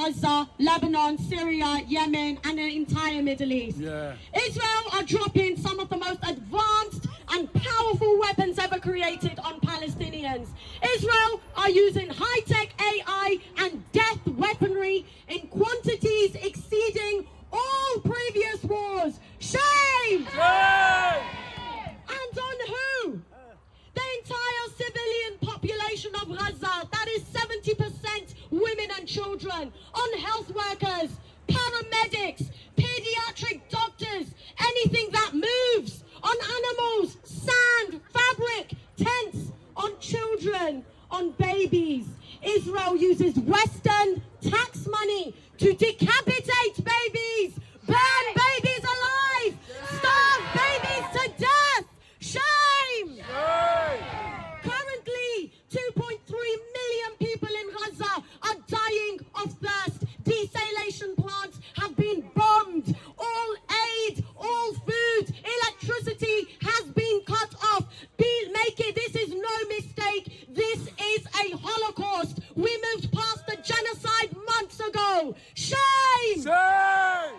Gaza, Lebanon, Syria, Yemen, and the entire Middle East. Yeah. Israel are dropping some of the most advanced and powerful weapons ever created on Palestinians. Israel are using high-tech AI and death weaponry in quantities exceeding all previous wars. Shame! Shame! And on who? The entire civilian population of Gaza, that is 70% women and children, on health workers, paramedics, pediatric doctors, anything that moves, on animals, sand, fabric, tents, on children, on babies. Israel uses Western tax money to decapitate babies, burn babies alive, starve babies to death. Shame! Currently, 2.3 million people in Gaza are dying of thirst. Desalination plants have been bombed. All aid, all food, electricity has been cut off. This is no mistake. This is a Holocaust. We moved past the genocide months ago. Shame! Shame!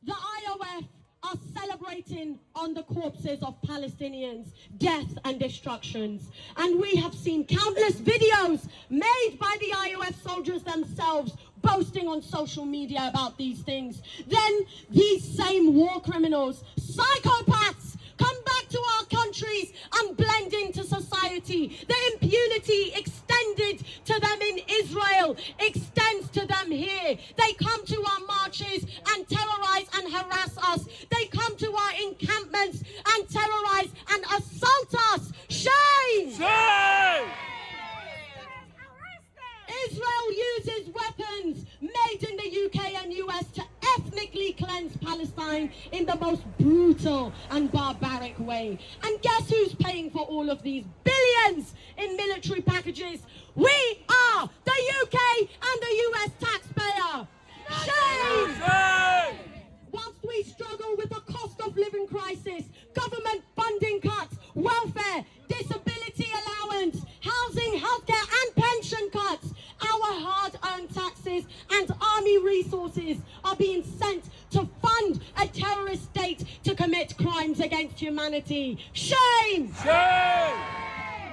The IOF are celebrating on the corpses of Palestinians, death and destructions. And we have seen countless videos made by the IOF soldiers themselves boasting on social media about these things. Then these same war criminals, psychopaths, come back to our countries and blend into society. The impunity extended to them in Israel extends to them here. They come to our marches and terrorize and harass us. They come to our encampments and terrorize and assault us. Shame! Shame! Israel uses weapons made in the UK and US to ethnically cleanse Palestine in the most brutal and barbaric way. And guess who's paying for all of these billions in military packages? We are the UK and the US taxpayer. Shame! Shame! Whilst we struggle with the cost of living crisis, government funding cuts, welfare, disability allowance, housing, healthcare and pension cuts, our hard-earned taxes and army resources are being sent to fund a terrorist state to commit crimes against humanity. Shame! Shame!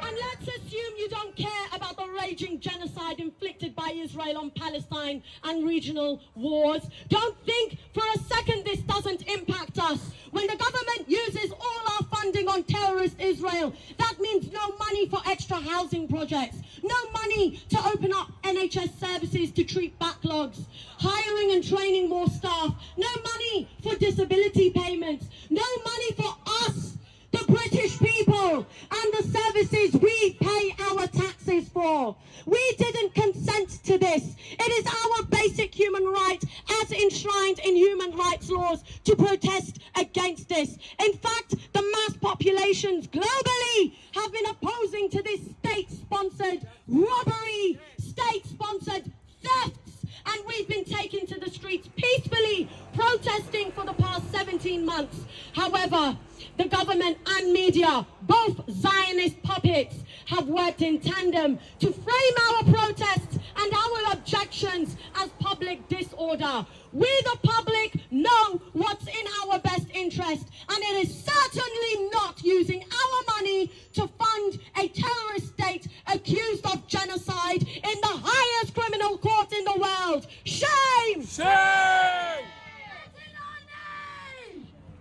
And let's assume you don't care about the raging genocide inflicted by Israel on Palestine and regional wars. Don't think for a second this doesn't impact us. When the government uses all our funding on terrorist Israel, that means no money for extra housing projects, no money to open up NHS services to treat backlogs, hiring and training more staff, no money for disability payments, no money for us, the British people, and the services we pay our taxes for. We didn't consent to this. It is our basic human right as enshrined in human rights laws to protest against this. In fact, the mass populations globally have been opposing to this state-sponsored robbery, state-sponsored thefts, and we've been taken to the streets peacefully protesting for the past 17 months. However, the government and media, both Zionist puppets, have worked in tandem to frame our protests and our objections as public disorder. We, the public, know what's in our best interest, and it is certainly not using our money to fund a terrorist state accused of genocide in the highest criminal court in the world. Shame! Shame!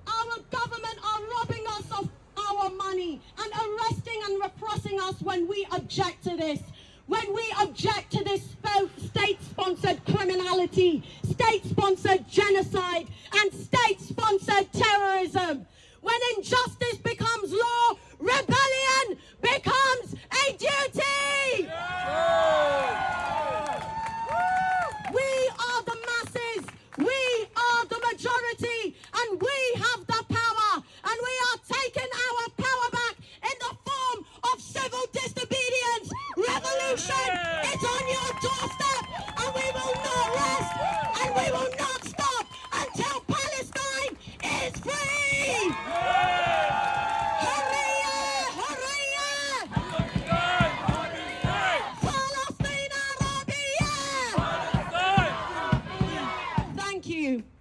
Our government are robbing us of our money and arresting and repressing us when we object to this. When we object to this state-sponsored criminality, state-sponsored genocide, and state-sponsored terrorism. When injustice becomes law, rebellion becomes a duty! We are the masses, we are the majority, and we have the power, and we are taking our power back in the form of civil disobedience. Revolution is on your doorstep, and we will not rest, and we will not stop until Palestine is free! Hurrah! Hurrah! you.